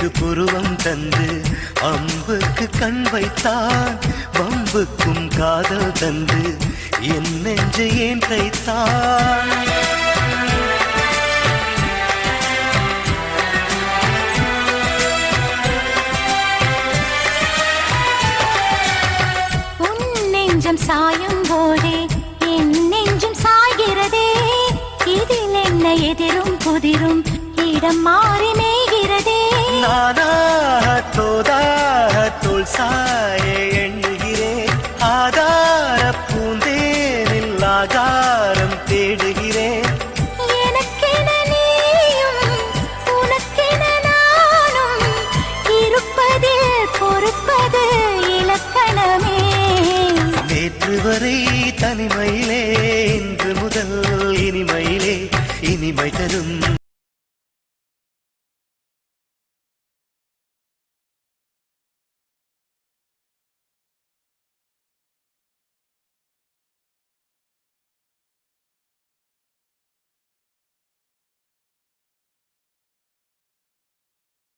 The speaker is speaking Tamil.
விழிக்கு புருவம் தந்து அம்புக்கு கண் வைத்தான் வம்புக்கும் காதல் தந்து என் நெஞ்சை ஏன் தைத்தான் உன் நெஞ்சம் சாயும் போதே என் நெஞ்சம் சாய்கிறதே இதில் என்ன எதிரும் புதிரும் இடம் மாறினே